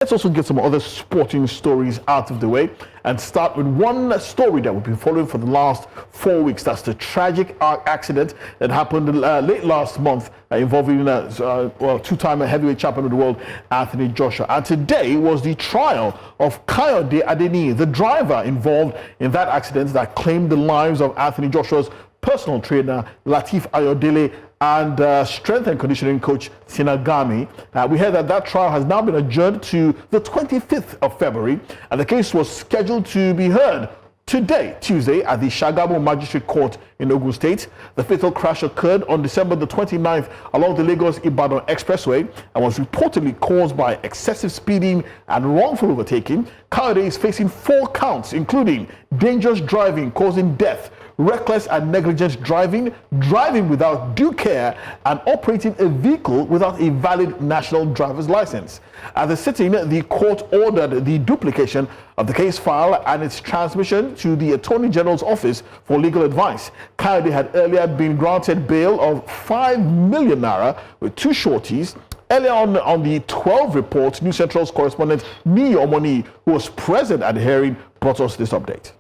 Let's also get some other sporting stories out of the way and start with one story that we've been following for the last 4 weeks. That's the tragic accident that happened late last month involving two-time heavyweight champion of the world, Anthony Joshua. And today was the trial of Kayode Adeniyi, the driver involved in that accident that claimed the lives of Anthony Joshua's personal trainer, Latif Ayodele, and strength and conditioning coach Sina Ghami. We heard that trial has now been adjourned to the 25th of February, and the case was scheduled to be heard today, Tuesday, at the Sagamu Magistrate Court in Ogun State. The fatal crash occurred on December the 29th along the Lagos-Ibadan Expressway and was reportedly caused by excessive speeding and wrongful overtaking. Kayode is facing 4 counts, including dangerous driving causing death, reckless and negligent driving, driving without due care, and operating a vehicle without a valid national driver's license. At the sitting, the court ordered the duplication of the case file and its transmission to the Attorney General's office for legal advice. Kayode had earlier been granted bail of 5 million naira with 2 shorties. Earlier on the 12 report, News Central's correspondent Niyi Omoniyi, who was present at the hearing, brought us this update.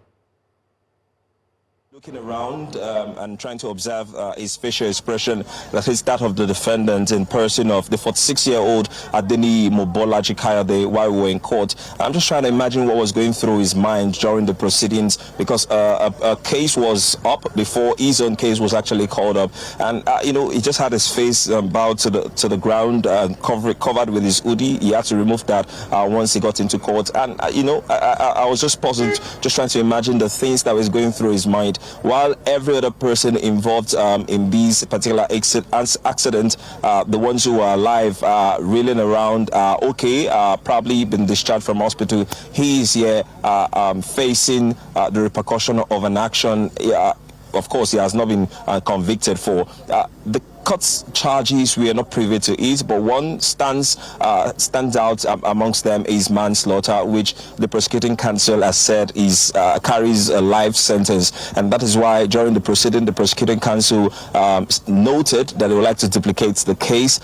Looking around and trying to observe his facial expression, that is that of the defendant in person of the 46-year-old Adeniyi Kayode while we were in court. I'm just trying to imagine what was going through his mind during the proceedings, because a case was up before his own case was actually called up, and he just had his face bowed to the ground, covered with his hoodie. He had to remove that once he got into court, and I was just puzzled, just trying to imagine the things that was going through his mind, while every other person involved in these particular accident, the ones who are alive, reeling around, probably been discharged from hospital. He is here facing the repercussion of an action. Of course, he has not been convicted for. The court's charges, we are not privy to it, but one stands out amongst them is manslaughter, which the prosecuting counsel has said is carries a life sentence, and that is why during the proceeding, the prosecuting counsel noted that they would like to duplicate the case,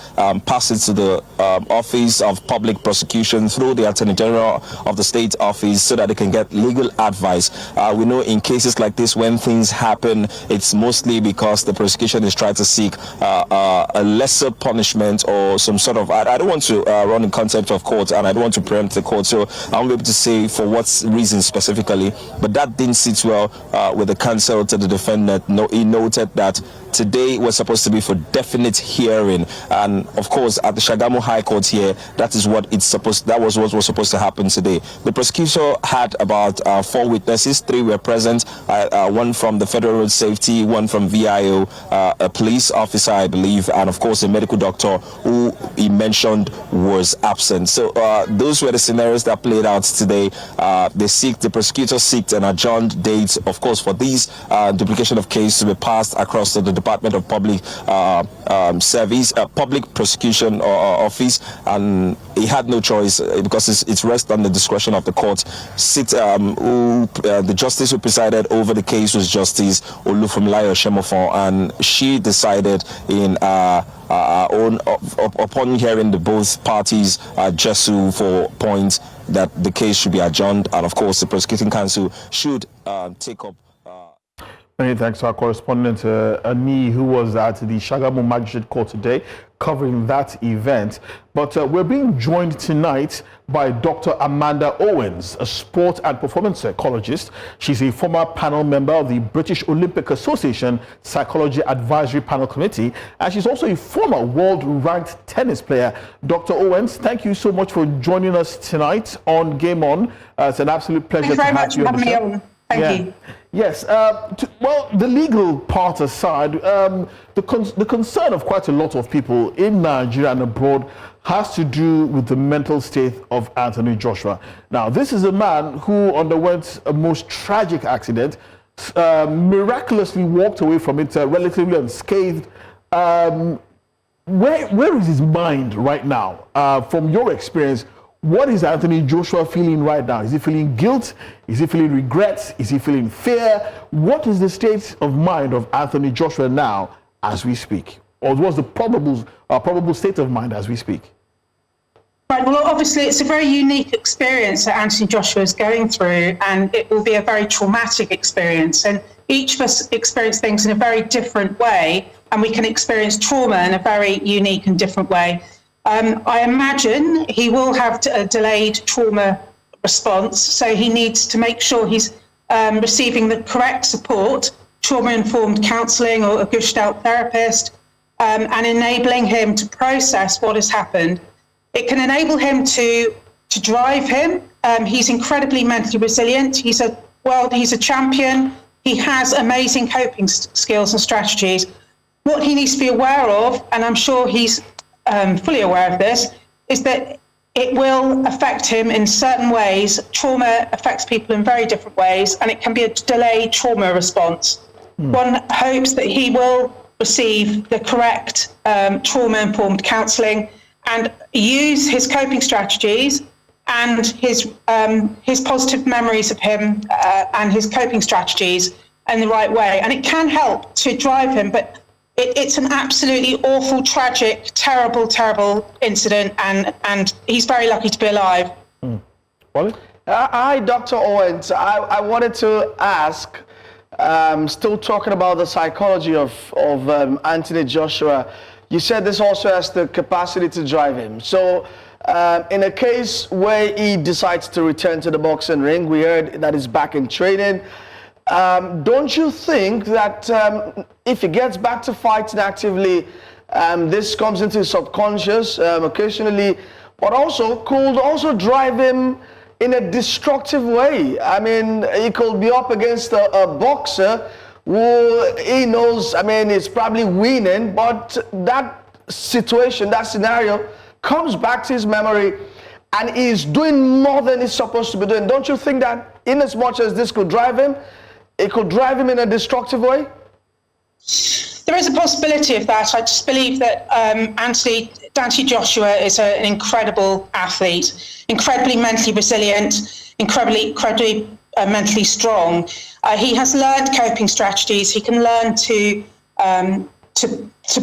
pass it to the Office of Public Prosecution through the Attorney General of the state office so that they can get legal advice. We know in cases like this, when things happen, it's mostly because the prosecution is trying to seek a lesser punishment or some sort of, I don't want to run in contempt of court, and I don't want to preempt the court, so I won't be able to say for what reason specifically, but that didn't sit well with the counsel to the defendant. He noted that today was supposed to be for definite hearing, and of course at the Sagamu High Court here, that was what was supposed to happen today. The prosecutor had about 4 witnesses. 3 were present, one from the Federal Road Safety, one from VIO, a police officer, I believe, and of course a medical doctor who he mentioned was absent. So those were the scenarios that played out today. The prosecutor seeked an adjourned date, of course, for these duplication of case to be passed across to the Department of Public Service, Public Prosecution Office, and he had no choice because it's rests on the discretion of the court. The justice who presided over the case was Justice Olufunmilayo Shemofon, and she decided upon hearing the both parties Jesu for points that the case should be adjourned, and of course the prosecuting counsel should take up. Many thanks to our correspondent Niyi, who was at the Sagamu Magistrate Court today covering that event. But we're being joined tonight by Dr. Amanda Owens, a sport and performance psychologist. She's a former panel member of the British Olympic Association Psychology Advisory Panel Committee, and she's also a former world-ranked tennis player. Dr. Owens, thank you so much for joining us tonight on Game On. It's an absolute pleasure to have you on the show. Thank you. Yes. Well, the legal part aside, the concern of quite a lot of people in Nigeria and abroad has to do with the mental state of Anthony Joshua. Now, this is a man who underwent a most tragic accident, miraculously walked away from it relatively unscathed. Where is his mind right now? From your experience, what is Anthony Joshua feeling right now? Is he feeling guilt? Is he feeling regret? Is he feeling fear? What is the state of mind of Anthony Joshua now as we speak? Or what's the probable state of mind as we speak? Right, well, obviously, it's a very unique experience that Anthony Joshua is going through, and it will be a very traumatic experience. And each of us experience things in a very different way, and we can experience trauma in a very unique and different way. I imagine he will have a delayed trauma response, so he needs to make sure he's receiving the correct support, trauma-informed counselling or a Gestalt therapist, and enabling him to process what has happened. It can enable him to drive him. He's incredibly mentally resilient. He's a champion. He has amazing coping skills and strategies. What he needs to be aware of, and I'm sure he's fully aware of this, is that it will affect him in certain ways. Trauma affects people in very different ways, and it can be a delayed trauma response. One hopes that he will receive the correct trauma-informed counselling and use his coping strategies and his positive memories of him and his coping strategies in the right way. And it can help to drive him, but it's an absolutely awful, tragic, terrible, terrible incident, and he's very lucky to be alive. Hi, Dr. Owens. I wanted to ask, still talking about the psychology of Anthony Joshua, you said this also has the capacity to drive him. So in a case where he decides to return to the boxing ring, we heard that he's back in training. Don't you think that if he gets back to fighting actively, this comes into his subconscious occasionally, but also could also drive him in a destructive way? I mean, he could be up against a boxer who he knows, I mean, is probably winning, but that situation, that scenario comes back to his memory and he's doing more than he's supposed to be doing. Don't you think that in as much as this could drive him, it could drive him in a destructive way? There is a possibility of that. I just believe that Anthony Joshua is an incredible athlete, incredibly mentally resilient, incredibly mentally strong. He has learned coping strategies. He can learn to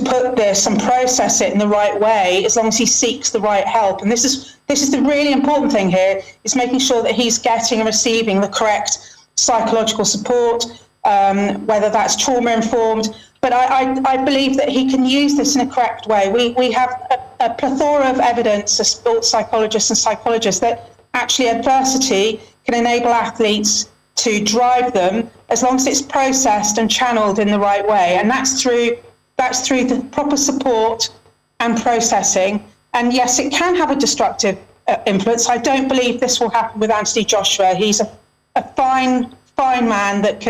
put this and process it in the right way, as long as he seeks the right help. And this is the really important thing here, is making sure that he's getting and receiving the correct psychological support, whether that's trauma-informed. But I believe that he can use this in a correct way. We have a plethora of evidence as sports psychologists and psychologists that actually adversity can enable athletes to drive them, as long as it's processed and channeled in the right way. And that's through the proper support and processing. And yes, it can have a destructive influence. I don't believe this will happen with Anthony Joshua. He's a fine man that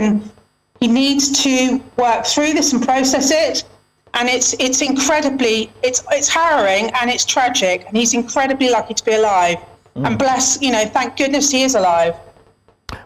he needs to work through this and process it. And it's harrowing and it's tragic, and he's incredibly lucky to be alive. And thank goodness he is alive.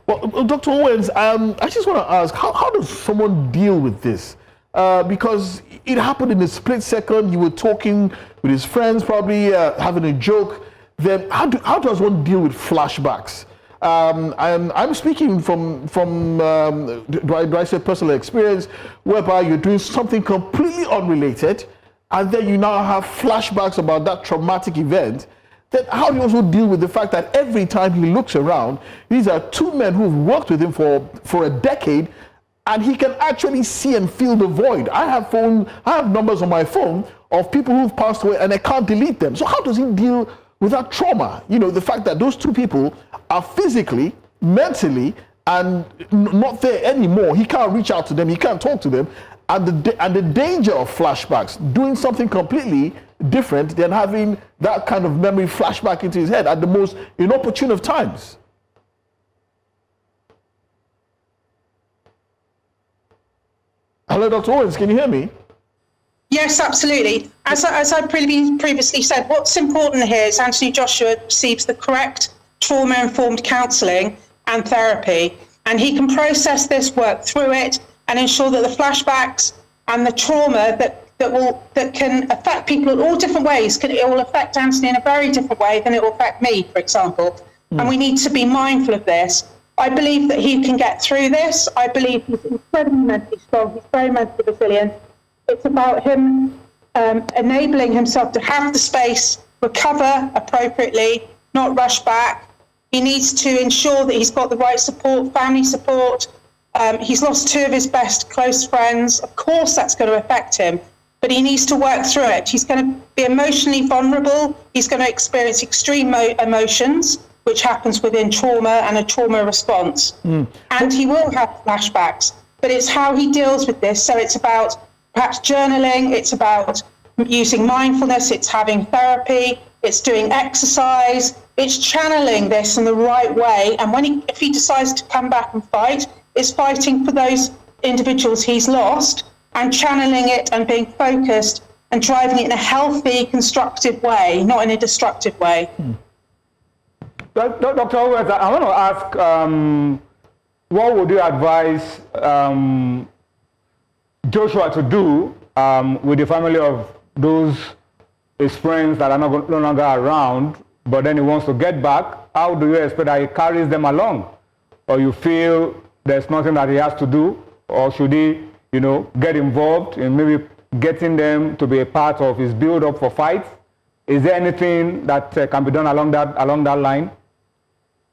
Well, Dr. Owens, I just want to ask, how does someone deal with this? Because it happened in a split second. You were talking with his friends, probably having a joke. Then how does one deal with flashbacks? I'm speaking from do I say personal experience, whereby you're doing something completely unrelated, and then you now have flashbacks about that traumatic event. Then how do you also deal with the fact that every time he looks around, these are two men who've worked with him for a decade, and he can actually see and feel the void. I have numbers on my phone of people who've passed away, and I can't delete them. So how does he deal with that trauma? The fact that those two people are physically, mentally, and not there anymore. He can't reach out to them. He can't talk to them. And the danger of flashbacks, doing something completely different than having that kind of memory flashback into his head at the most inopportune of times. Hello, Dr. Owens, can you hear me? Yes, absolutely. As I previously said, what's important here is Anthony Joshua receives the correct trauma-informed counselling and therapy, and he can process this, work through it, and ensure that the flashbacks and the trauma that can affect people in all different ways, it will affect Anthony in a very different way than it will affect me, for example. And we need to be mindful of this. I believe that he can get through this. I believe he's incredibly mentally strong. He's very mentally resilient. It's about him enabling himself to have the space recover appropriately, not rush back. He needs to ensure that he's got the right support, family support. He's lost 2 of his best close friends. Of course, that's going to affect him, but he needs to work through it. He's going to be emotionally vulnerable. He's going to experience extreme emotions, which happens within trauma and a trauma response. And he will have flashbacks, but it's how he deals with this. So it's about perhaps journaling, it's about using mindfulness, it's having therapy, it's doing exercise, it's channeling this in the right way. And if he decides to come back and fight, it's fighting for those individuals he's lost and channeling it and being focused and driving it in a healthy, constructive way, not in a destructive way. Dr. Owens, I want to ask, what would you advise Joshua to do with the family of those his friends that are no longer around, but then he wants to get back? How do you expect that he carries them along? Or you feel there's nothing that he has to do? Or should he, get involved in maybe getting them to be a part of his build-up for fights? Is there anything that can be done along that line?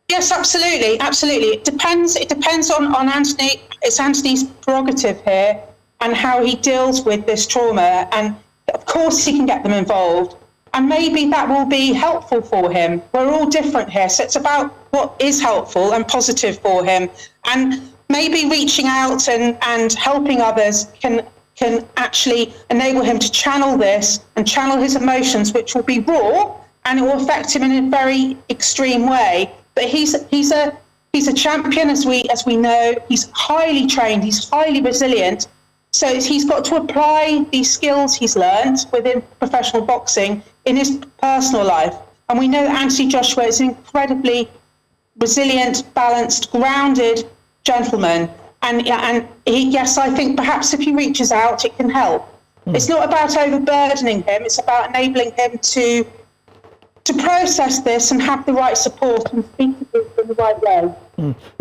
Yes, absolutely. It depends on Anthony. It's Anthony's prerogative here and how he deals with this trauma. And of course he can get them involved. And maybe that will be helpful for him. We're all different here. So it's about what is helpful and positive for him. And maybe reaching out and helping others can actually enable him to channel this and channel his emotions, which will be raw and it will affect him in a very extreme way. But he's a champion, as we know. He's highly trained. He's highly resilient. So he's got to apply these skills he's learned within professional boxing in his personal life. And we know Anthony Joshua is an incredibly resilient, balanced, grounded gentleman. And yes, I think perhaps if he reaches out, it can help. It's not about overburdening him. It's about enabling him to process this and have the right support and speak to this in the right way.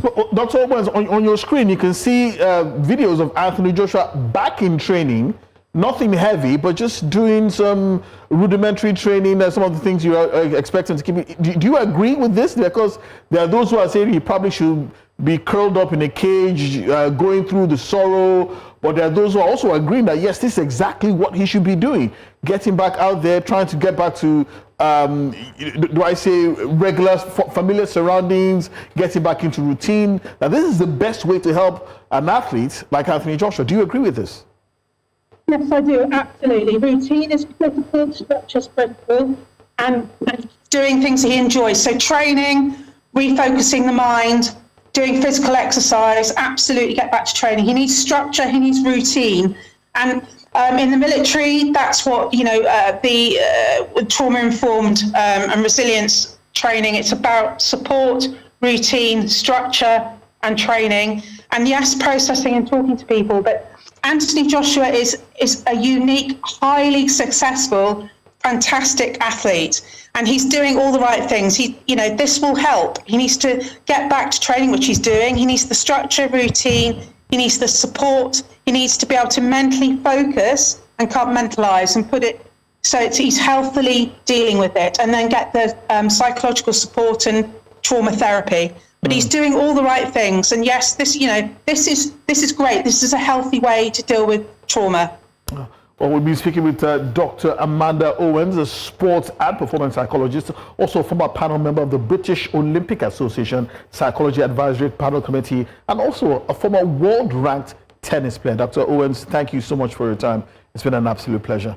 Well, Dr. Owens, on your screen, you can see videos of Anthony Joshua back in training, nothing heavy, but just doing some rudimentary training, some of the things you are expecting to keep. Do you agree with this? Because there are those who are saying he probably should be curled up in a cage, going through the sorrow, but there are those who are also agreeing that, yes, this is exactly what he should be doing, getting back out there, trying to get back to do I say regular familiar surroundings, getting back into routine. Now, this is the best way to help an athlete like Anthony Joshua. Do you agree with this? Yes, I do, absolutely. Routine is critical, structure is critical, and doing things he enjoys. So training, refocusing the mind, doing physical exercise, absolutely get back to training. He needs structure, he needs routine. And in the military, that's what, the trauma-informed and resilience training, it's about support, routine, structure, and training. And yes, processing and talking to people. But Anthony Joshua is a unique, highly successful, fantastic athlete. And he's doing all the right things. This will help. He needs to get back to training, which he's doing. He needs the structure, routine. He needs the support. He needs to be able to mentally focus and compartmentalize and put it so he's healthily dealing with it, and then get the psychological support and trauma therapy. But he's doing all the right things. And yes, this is great. This is a healthy way to deal with trauma. Well, we'll be speaking with Dr. Amanda Owens, a sports and performance psychologist, also a former panel member of the British Olympic Association Psychology Advisory Panel Committee, and also a former world-ranked tennis player. Dr. Owens, thank you so much for your time. It's been an absolute pleasure.